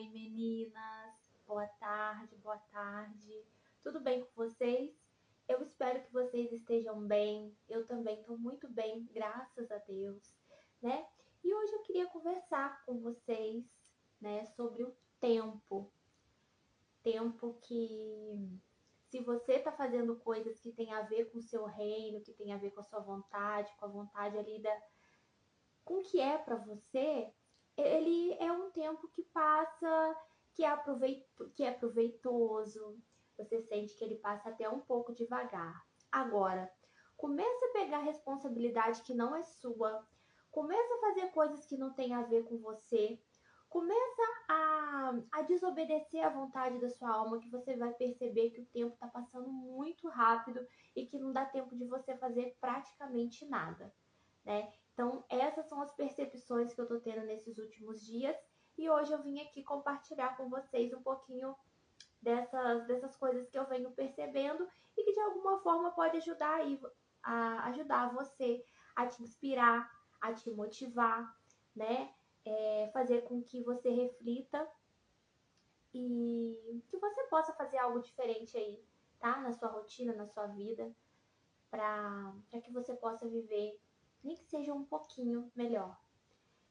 Oi, meninas. Boa tarde, boa tarde. Tudo bem com vocês? Eu espero que vocês estejam bem. Eu também estou muito bem, graças a Deus, né? E hoje eu queria conversar com vocês, né, sobre o tempo. Tempo que, se você está fazendo coisas que tem a ver com o seu reino, que tem a ver com a sua vontade, com a vontade ali com o que é para você, ele é um tempo que passa, que é proveitoso, você sente que ele passa até um pouco devagar. Agora, comece a pegar responsabilidade que não é sua, comece a fazer coisas que não tem a ver com você, começa a desobedecer à vontade da sua alma, que você vai perceber que o tempo está passando muito rápido e que não dá tempo de você fazer praticamente nada, né? Então, essas são as percepções que eu tô tendo nesses últimos dias e hoje eu vim aqui compartilhar com vocês um pouquinho dessas coisas que eu venho percebendo e que de alguma forma pode ajudar a ajudar você a te inspirar, a te motivar, né? Fazer com que você reflita e que você possa fazer algo diferente aí, tá? Na sua rotina, na sua vida, para que você possa viver, nem que seja um pouquinho melhor.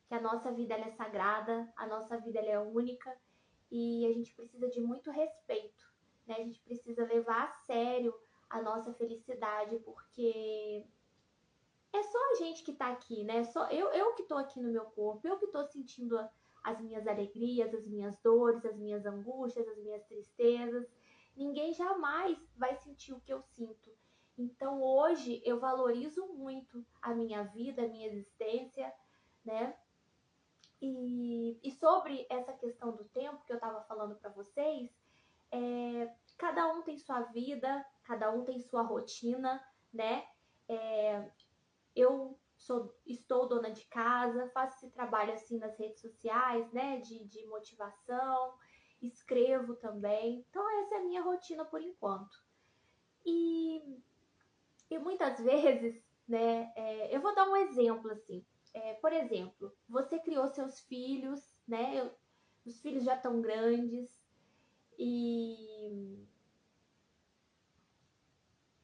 Que a nossa vida ela é sagrada, a nossa vida ela é única e a gente precisa de muito respeito, né? A gente precisa levar a sério a nossa felicidade, porque é só a gente que tá aqui, né? Só eu que tô aqui no meu corpo, eu que tô sentindo as minhas alegrias, as minhas dores, as minhas angústias, as minhas tristezas. Ninguém jamais vai sentir o que eu sinto. Então hoje eu valorizo muito a minha vida, a minha existência, né? E sobre essa questão do tempo que eu estava falando para vocês, cada um tem sua vida, cada um tem sua rotina, né? Estou dona de casa, faço esse trabalho assim nas redes sociais, né? De motivação, escrevo também. Então essa é a minha rotina por enquanto. E, e muitas vezes, né? Eu vou dar um exemplo assim. Por exemplo, você criou seus filhos, né? Os filhos já estão grandes e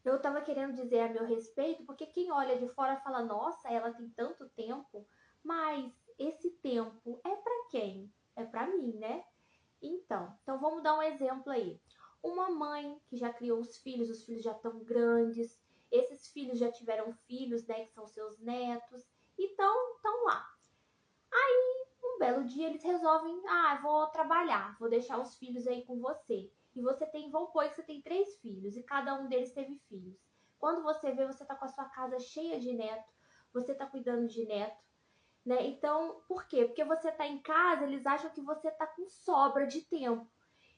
eu estava querendo dizer a meu respeito, porque quem olha de fora fala, nossa, ela tem tanto tempo, mas esse tempo é para quem? É para mim, né? Então vamos dar um exemplo aí. Uma mãe que já criou os filhos já estão grandes, esses filhos já tiveram filhos, né, que são seus netos, então estão lá. Um belo dia eles resolvem, vou trabalhar, vou deixar os filhos aí com você. E você tem, vamos supor que você tem 3 filhos e cada um deles teve filhos. Quando você vê, você tá com a sua casa cheia de neto, você tá cuidando de neto, né? Então, por quê? Porque você tá em casa, eles acham que você tá com sobra de tempo.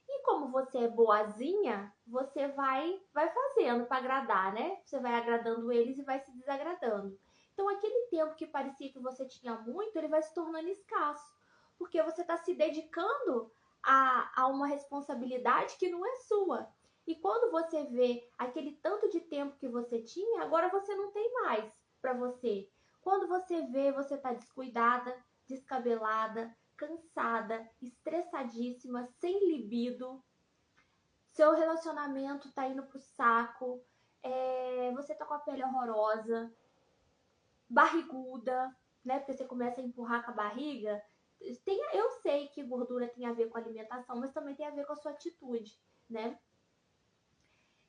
E como você é boazinha, você vai fazendo para agradar, né? Você vai agradando eles e vai se desagradando. Então, aquele tempo que parecia que você tinha muito, ele vai se tornando escasso, porque você está se dedicando a uma responsabilidade que não é sua. E quando você vê aquele tanto de tempo que você tinha, agora você não tem mais para você. Quando você vê, você está descuidada, descabelada, cansada, estressadíssima, sem libido, seu relacionamento tá indo pro saco, você tá com a pele horrorosa, barriguda, né? Porque você começa a empurrar com a barriga. Eu sei que gordura tem a ver com alimentação, mas também tem a ver com a sua atitude, né?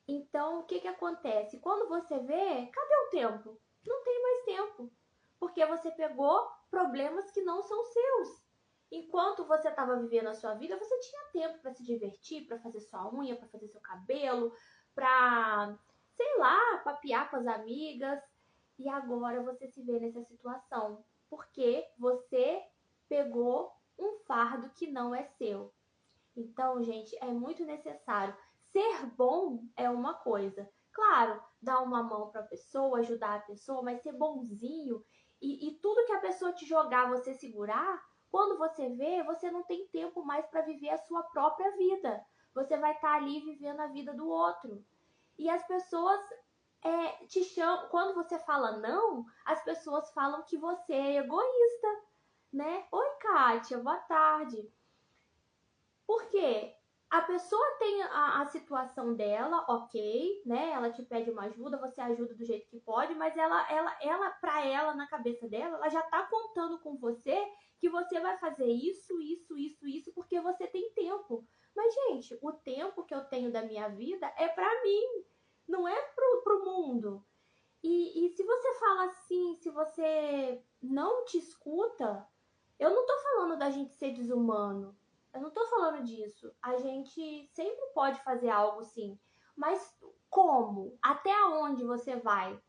Então, o que acontece? Quando você vê, cadê o tempo? Não tem mais tempo, porque você pegou problemas que não são seus. Enquanto você estava vivendo a sua vida, você tinha tempo para se divertir, para fazer sua unha, para fazer seu cabelo, para, sei lá, papear com as amigas. E agora você se vê nessa situação, porque você pegou um fardo que não é seu. Então, gente, é muito necessário. Ser bom é uma coisa. Claro, dar uma mão para a pessoa, ajudar a pessoa, mas ser bonzinho e tudo que a pessoa te jogar, você segurar, quando você vê, você não tem tempo mais para viver a sua própria vida. Você vai estar ali vivendo a vida do outro. E as pessoas te chamam, quando você fala não, as pessoas falam que você é egoísta, né? Oi, Kátia, boa tarde. Porque a pessoa tem a situação dela, ok, né? Ela te pede uma ajuda, você ajuda do jeito que pode, mas pra ela, na cabeça dela, ela já tá contando com você que você vai fazer isso, porque você tem tempo. Mas, gente, o tempo que eu tenho da minha vida é pra mim, não é pro mundo. E se você fala assim, se você não te escuta, eu não tô falando da gente ser desumano. Eu não tô falando disso. A gente sempre pode fazer algo sim. Mas como? Até onde você vai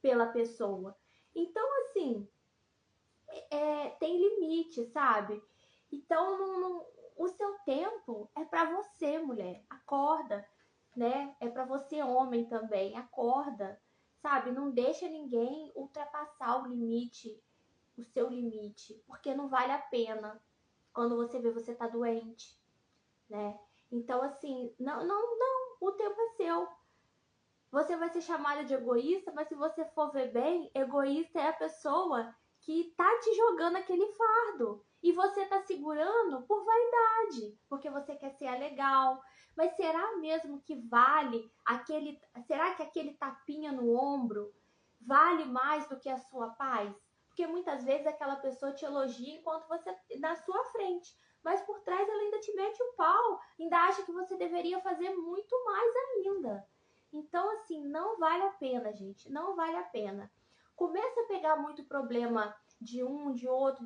pela pessoa? Então, assim, tem limite, sabe? Então, o seu tempo é pra você, mulher. Acorda, né? É pra você, homem também. Acorda, sabe? Não deixa ninguém ultrapassar o limite, o seu limite, porque não vale a pena quando você vê você tá doente, né? Então, assim, não, o tempo é seu. Você vai ser chamada de egoísta, mas se você for ver bem, egoísta é a pessoa que tá te jogando aquele fardo. E você tá segurando por vaidade, porque você quer ser legal. Mas será mesmo que vale aquele. Será que aquele tapinha no ombro vale mais do que a sua paz? Porque muitas vezes aquela pessoa te elogia enquanto você na sua frente. Mas por trás ela ainda te mete o pau, ainda acha que você deveria fazer muito mais ainda. Então, assim, não vale a pena, gente. Não vale a pena. Começa a pegar muito problema de um, de outro,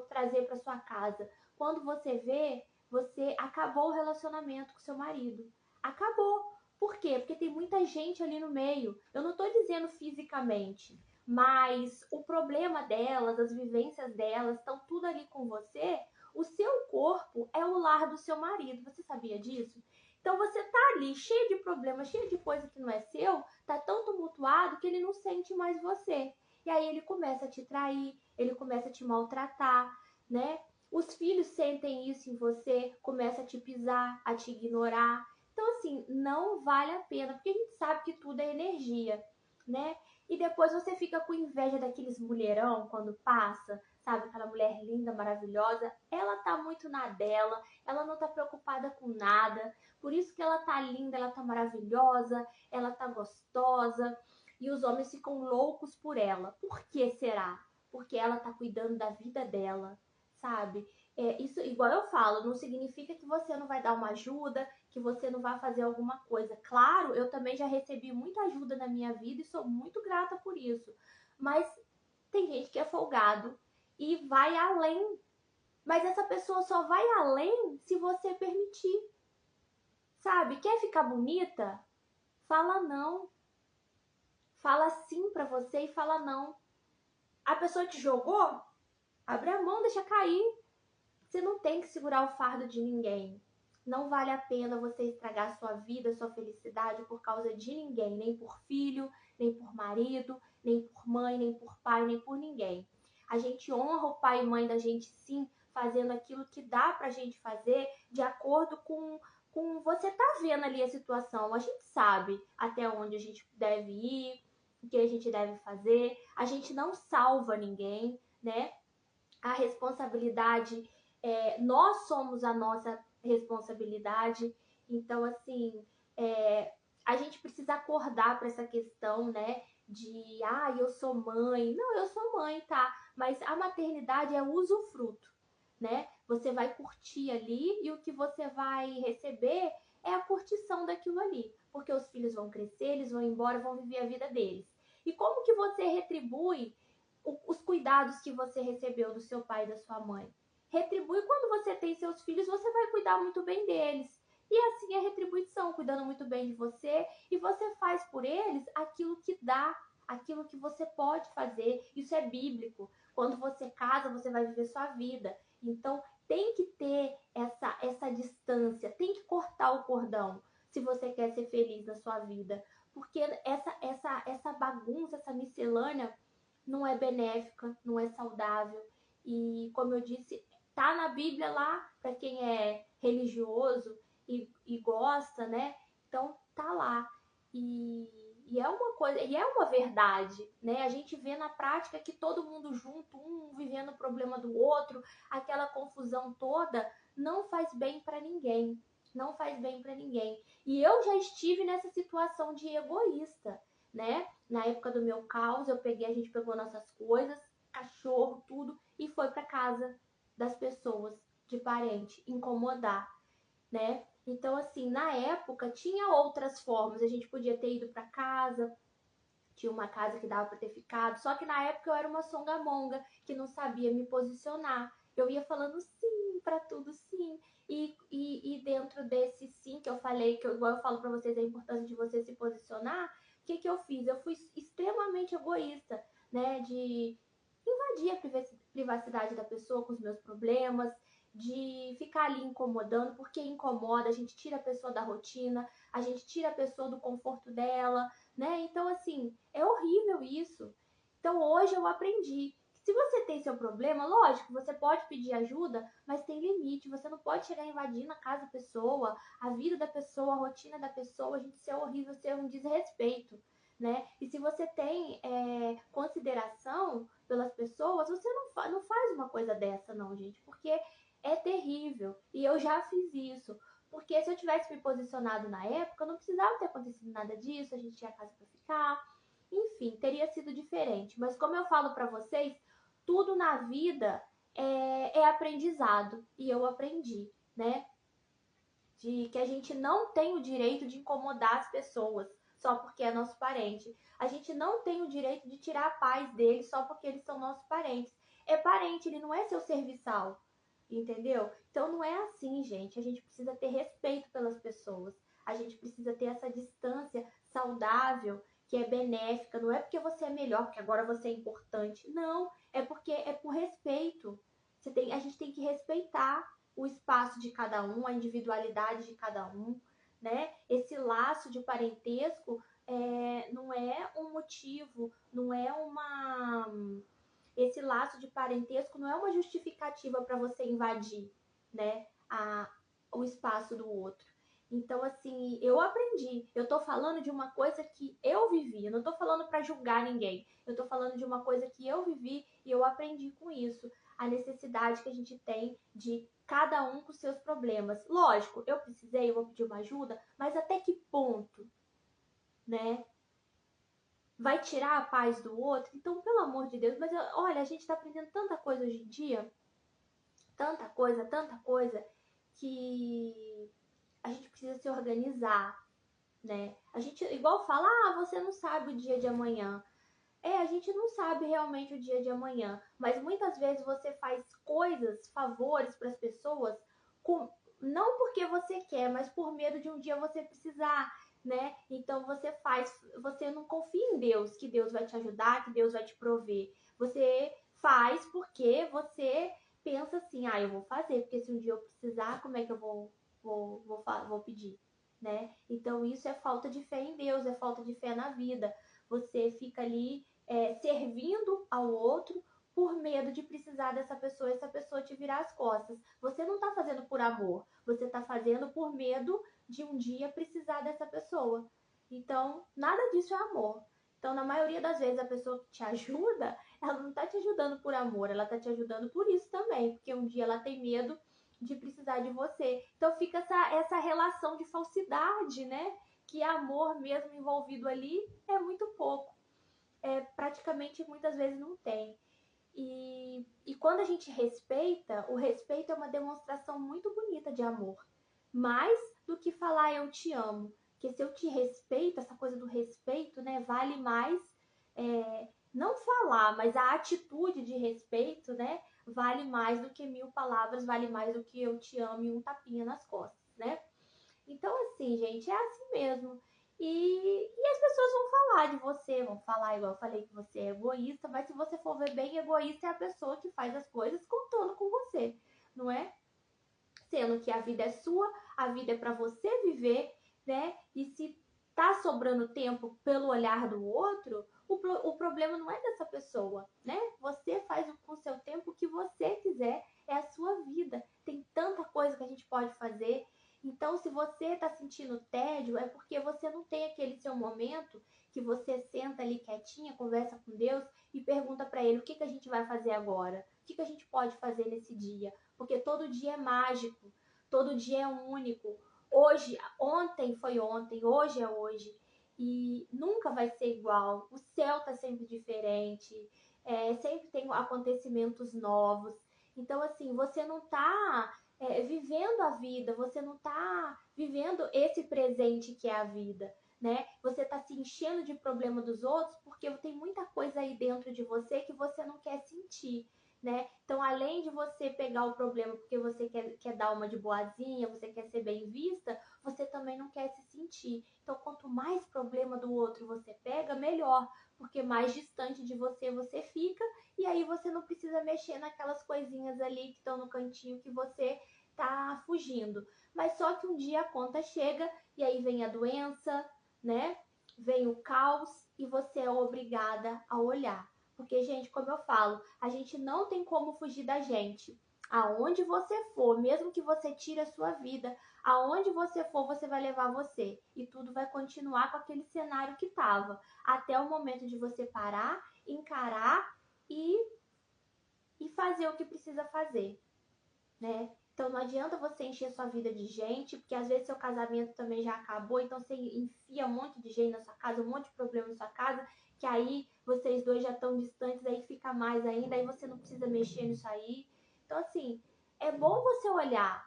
trazer para sua casa. Quando você vê, você acabou o relacionamento com seu marido. Acabou. Por quê? Porque tem muita gente ali no meio. Eu não tô dizendo fisicamente, mas o problema delas, as vivências delas, estão tudo ali com você. O seu corpo é o lar do seu marido. Você sabia disso? Então você tá ali cheio de problemas, cheio de coisa que não é seu, tá tão tumultuado que ele não sente mais você. E aí ele começa a te trair, ele começa a te maltratar, né? Os filhos sentem isso em você, começa a te pisar, a te ignorar. Então, assim, não vale a pena, porque a gente sabe que tudo é energia, né? E depois você fica com inveja daqueles mulherão quando passa, sabe? Aquela mulher linda, maravilhosa. Ela tá muito na dela, ela não tá preocupada com nada. Por isso que ela tá linda, ela tá maravilhosa, ela tá gostosa. E os homens ficam loucos por ela. Por que será? Porque ela tá cuidando da vida dela, sabe? Isso, igual eu falo, não significa que você não vai dar uma ajuda, que você não vai fazer alguma coisa. Claro, eu também já recebi muita ajuda na minha vida e sou muito grata por isso. Mas tem gente que é folgado e vai além. Mas essa pessoa só vai além se você permitir. Sabe? Quer ficar bonita? Fala não. Fala sim pra você e fala não. A pessoa te jogou? Abre a mão, deixa cair. Você não tem que segurar o fardo de ninguém. Não vale a pena você estragar sua vida, sua felicidade por causa de ninguém. Nem por filho, nem por marido, nem por mãe, nem por pai, nem por ninguém. A gente honra o pai e mãe da gente sim, fazendo aquilo que dá pra gente fazer de acordo com você tá vendo ali a situação. A gente sabe até onde a gente deve ir, o que a gente deve fazer. A gente não salva ninguém, né? A responsabilidade, nós somos a nossa responsabilidade. Então, assim, a gente precisa acordar para essa questão, né? De, eu sou mãe. Não, eu sou mãe, tá? Mas a maternidade é usufruto, né? Você vai curtir ali e o que você vai receber é a curtição daquilo ali. Porque os filhos vão crescer, eles vão embora, vão viver a vida deles. E como que você retribui os cuidados que você recebeu do seu pai e da sua mãe? Retribui quando você tem seus filhos, você vai cuidar muito bem deles. E assim é retribuição, cuidando muito bem de você. E você faz por eles aquilo que dá, aquilo que você pode fazer. Isso é bíblico. Quando você casa, você vai viver sua vida. Então, tem que ter essa distância, tem que cortar o cordão se você quer ser feliz na sua vida. Porque essa bagunça, essa miscelânea não é benéfica, não é saudável. E, como eu disse, tá na Bíblia lá, para quem é religioso e gosta, né? Então, tá lá. E é uma coisa, e é uma verdade, né? A gente vê na prática que todo mundo junto, um vivendo o problema do outro, aquela confusão toda, não faz bem para ninguém. Não faz bem para ninguém. E eu já estive nessa situação de egoísta, né? Na época do meu caos, a gente pegou nossas coisas, cachorro, tudo, e foi para casa das pessoas, de parente, incomodar, né? Então, assim, na época tinha outras formas. A gente podia ter ido para casa, tinha uma casa que dava para ter ficado. Só que na época eu era uma songamonga que não sabia me posicionar. Eu ia falando sim para tudo, sim. E dentro desse sim que eu falei, que igual eu falo para vocês a importância de você se posicionar, o que eu fiz? Eu fui extremamente egoísta, né? De invadir a privacidade da pessoa com os meus problemas, de ficar ali incomodando, porque incomoda, a gente tira a pessoa da rotina, a gente tira a pessoa do conforto dela, né? Então, assim, é horrível isso. Então, hoje eu aprendi. Se você tem seu problema, lógico, você pode pedir ajuda, mas tem limite. Você não pode chegar invadindo a casa da pessoa, a vida da pessoa, a rotina da pessoa, a gente ser horrível, ser um desrespeito, né? E se você tem consideração pelas pessoas, você não faz uma coisa dessa, não, gente, porque é terrível. E eu já fiz isso. Porque se eu tivesse me posicionado na época, não precisava ter acontecido nada disso, a gente tinha casa para ficar, enfim, teria sido diferente. Mas como eu falo para vocês, tudo na vida é aprendizado. E eu aprendi, né? De que a gente não tem o direito de incomodar as pessoas só porque é nosso parente. A gente não tem o direito de tirar a paz deles só porque eles são nossos parentes. É parente, ele não é seu serviçal, entendeu? Então não é assim, gente. A gente precisa ter respeito pelas pessoas. A gente precisa ter essa distância saudável, que é benéfica. Não é porque você é melhor, porque agora você é importante. Não, é porque é por respeito. A gente tem que respeitar o espaço de cada um, a individualidade de cada um, né? Esse laço de parentesco não é um motivo, não é uma. Esse laço de parentesco não é uma justificativa para você invadir, né? O espaço do outro. Então, assim, eu aprendi. Eu tô falando de uma coisa que eu vivi. Eu não tô falando para julgar ninguém. Eu tô falando de uma coisa que eu vivi e eu aprendi com isso. A necessidade que a gente tem de cada um com seus problemas. Lógico, eu precisei, eu vou pedir uma ajuda, mas até que ponto, né? Vai tirar a paz do outro? Então, pelo amor de Deus, mas olha, a gente tá aprendendo tanta coisa hoje em dia, tanta coisa, que a gente precisa se organizar, né? A gente, igual fala, você não sabe o dia de amanhã. A gente não sabe realmente o dia de amanhã, mas muitas vezes você faz coisas, favores para as pessoas, não porque você quer, mas por medo de um dia você precisar, né? Então você não confia em Deus, que Deus vai te ajudar, que Deus vai te prover. Você faz porque você pensa assim, eu vou fazer, porque se um dia eu precisar, como é que eu vou pedir, né? Então isso é falta de fé em Deus, é falta de fé na vida. Você fica ali servindo ao outro por medo de precisar dessa pessoa e essa pessoa te virar as costas. Você não está fazendo por amor, você está fazendo por medo de um dia precisar dessa pessoa. Então, nada disso é amor. Então, na maioria das vezes, a pessoa que te ajuda, ela não está te ajudando por amor, ela está te ajudando por isso também, porque um dia ela tem medo de precisar de você. Então, fica essa relação de falsidade, né? Que amor mesmo envolvido ali é muito pouco. Praticamente muitas vezes não tem. E quando a gente respeita, o respeito é uma demonstração muito bonita de amor. Mais do que falar eu te amo. Porque se eu te respeito, essa coisa do respeito, né, vale mais, não falar, mas a atitude de respeito, né, vale mais do que 1000 palavras, vale mais do que eu te amo e um tapinha nas costas, né? Então, assim, gente, é assim mesmo. E as pessoas vão falar de você, vão falar, igual eu falei, que você é egoísta, mas se você for ver bem, egoísta é a pessoa que faz as coisas contando com você, não é? Sendo que a vida é sua, a vida é para você viver, né? E se tá sobrando tempo pelo olhar do outro, o problema não é dessa pessoa, né? Você faz com o seu tempo o que você quiser, é a sua vida. Tem tanta coisa que a gente pode fazer. Então, se você está sentindo tédio, é porque você não tem aquele seu momento que você senta ali quietinha, conversa com Deus e pergunta para ele o que a gente vai fazer agora, o que a gente pode fazer nesse dia. porque todo dia é mágico, todo dia é único. Ontem foi ontem, hoje é hoje, e nunca vai ser igual. O céu tá sempre diferente, sempre tem acontecimentos novos. Então, assim, você não tá vivendo a vida, você não tá vivendo esse presente que é a vida, né? Você tá se enchendo de problema dos outros porque tem muita coisa aí dentro de você que você não quer sentir, né? Então, além de você pegar o problema porque você quer dar uma de boazinha, você quer ser bem vista, você também não quer se sentir. Então, quanto mais problema do outro você pega, melhor, porque mais distante de você fica, e aí você não precisa mexer naquelas coisinhas ali que estão no cantinho que você tá fugindo. Mas só que um dia a conta chega e aí vem a doença, né? Vem o caos e você é obrigada a olhar. Porque, gente, como eu falo, a gente não tem como fugir da gente. Aonde você for, mesmo que você tire a sua vida, aonde você for, você vai levar você. E tudo vai continuar com aquele cenário que estava. Até o momento de você parar, encarar e fazer o que precisa fazer, né? Então não adianta você encher sua vida de gente, porque às vezes seu casamento também já acabou, então você enfia um monte de gente na sua casa, um monte de problema na sua casa, que aí vocês dois já estão distantes, aí fica mais ainda, aí você não precisa mexer nisso aí. Então, assim, é bom você olhar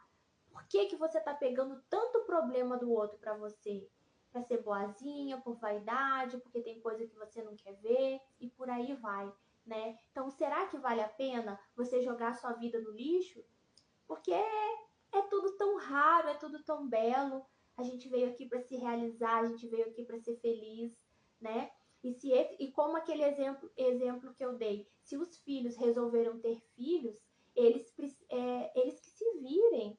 por que que você tá pegando tanto problema do outro pra você. Pra ser boazinha, por vaidade, porque tem coisa que você não quer ver, e por aí vai, né? Então, será que vale a pena você jogar sua vida no lixo? Porque é tudo tão raro, é tudo tão belo. A gente veio aqui para se realizar, a gente veio aqui para ser feliz, né? E como aquele exemplo que eu dei, se os filhos resolveram ter filhos, eles que se virem.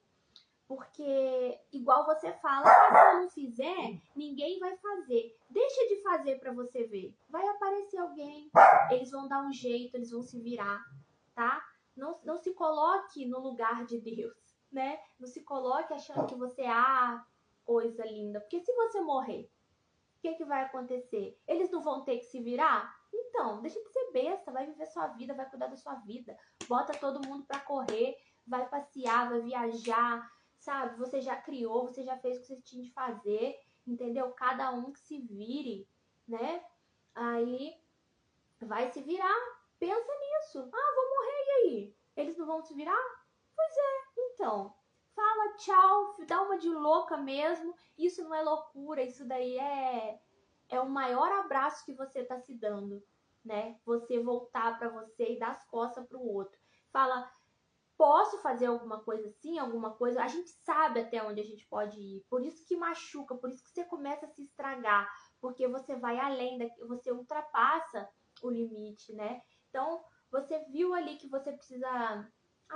Porque, igual você fala, se eu não fizer, ninguém vai fazer. Deixa de fazer para você ver. Vai aparecer alguém, eles vão dar um jeito, eles vão se virar, tá? Não se coloque no lugar de Deus, né? Não se coloque achando que você coisa linda. Porque se você morrer, o que vai acontecer? Eles não vão ter que se virar? Então, deixa de ser besta, vai viver sua vida, vai cuidar da sua vida. Bota todo mundo pra correr, vai passear, vai viajar, sabe? Você já criou, você já fez o que você tinha de fazer, entendeu? Cada um que se vire, né? Aí vai se virar. Pensa nisso. Vou morrer, e aí? Eles não vão se virar? Pois é, então. Fala tchau, dá uma de louca mesmo. Isso não é loucura, isso daí é o maior abraço que você tá se dando, né? Você voltar para você e dar as costas pro outro. Fala, posso fazer alguma coisa assim, alguma coisa? A gente sabe até onde a gente pode ir. Por isso que machuca, por isso que você começa a se estragar, porque você vai além, você ultrapassa o limite, né? Então, você viu ali que você precisa.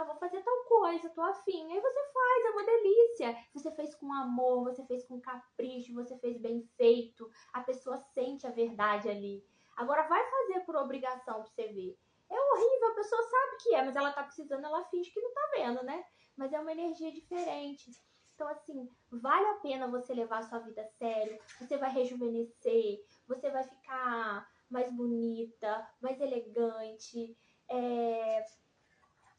Vou fazer tal coisa, tô afim. Aí você faz, é uma delícia. Você fez com amor, você fez com capricho, você fez bem feito. A pessoa sente a verdade ali. Agora vai fazer por obrigação pra você ver. É horrível, a pessoa sabe que mas ela tá precisando, ela finge que não tá vendo, né? Mas é uma energia diferente. Então, assim, vale a pena você levar a sua vida a sério. Você vai rejuvenescer, você vai ficar mais bonita, mais elegante.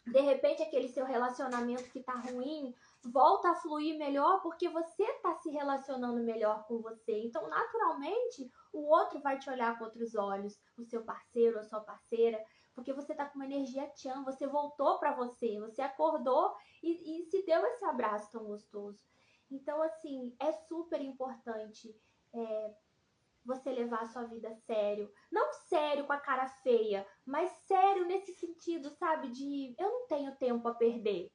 De repente, aquele seu relacionamento que tá ruim volta a fluir melhor porque você tá se relacionando melhor com você. Então, naturalmente, o outro vai te olhar com outros olhos, o seu parceiro, a sua parceira, porque você tá com uma energia tchan, você voltou para você acordou e se deu esse abraço tão gostoso. Então, assim, é super importante você levar a sua vida a sério. Não sério com a cara feia, mas sério nesse sentido, sabe? De eu não tenho tempo a perder.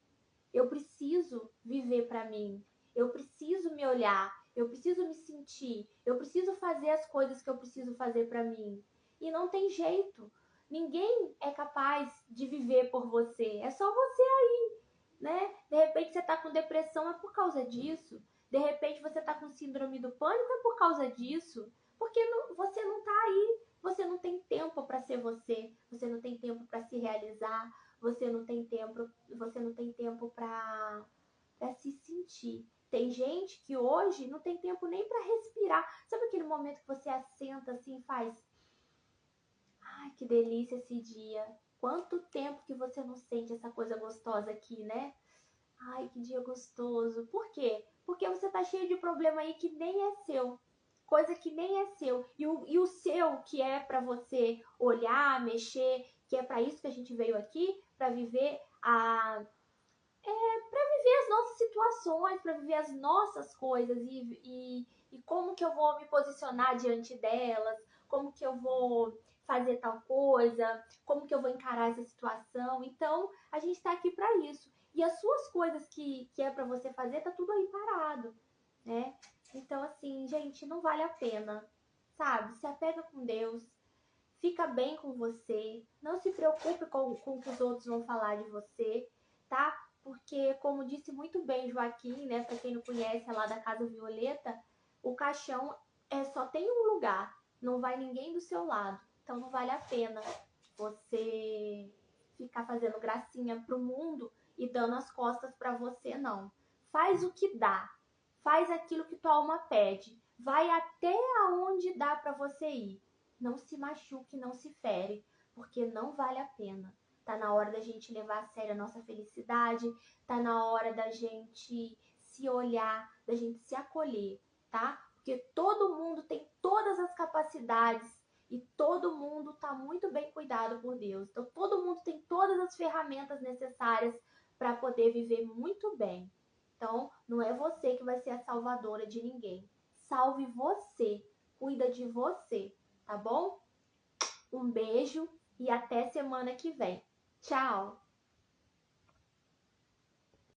Eu preciso viver para mim. Eu preciso me olhar. Eu preciso me sentir. Eu preciso fazer as coisas que eu preciso fazer para mim. E não tem jeito. Ninguém é capaz de viver por você. É só você aí, né? De repente você tá com depressão, é por causa disso. De repente você tá com síndrome do pânico, é por causa disso. Porque você não tá aí. Você não tem tempo para ser você. Você não tem tempo para se realizar. Você não tem tempo para se sentir. Tem gente que hoje não tem tempo nem para respirar. Sabe aquele momento que você assenta assim e faz: que delícia esse dia. Quanto tempo que você não sente essa coisa gostosa aqui, né? Ai, que dia gostoso. Por quê? Porque você tá cheio de problema aí que nem é seu. Coisa que nem é seu. E o seu, que é para você olhar, mexer, que é para isso que a gente veio aqui, para viver as nossas situações, para viver as nossas coisas e como que eu vou me posicionar diante delas, como que eu vou fazer tal coisa, como que eu vou encarar essa situação. Então, a gente está aqui para isso. E as suas coisas que é para você fazer, tá tudo aí parado, né? Então, assim, gente, não vale a pena, sabe? Se apega com Deus, fica bem com você, não se preocupe com o que os outros vão falar de você, tá? Porque, como disse muito bem Joaquim, né? Para quem não conhece, é lá da Casa Violeta, o caixão só tem um lugar, não vai ninguém do seu lado. Então não vale a pena você ficar fazendo gracinha pro mundo e dando as costas para você, não. Faz o que dá, faz aquilo que tua alma pede, vai até aonde dá para você ir. Não se machuque, não se fere, porque não vale a pena. Tá na hora da gente levar a sério a nossa felicidade, tá na hora da gente se olhar, da gente se acolher, tá? Porque todo mundo tem todas as capacidades e todo mundo tá muito bem cuidado por Deus. Então todo mundo tem todas as ferramentas necessárias para poder viver muito bem. Então, não é você que vai ser a salvadora de ninguém. Salve você, cuida de você, tá bom? Um beijo e até semana que vem. Tchau!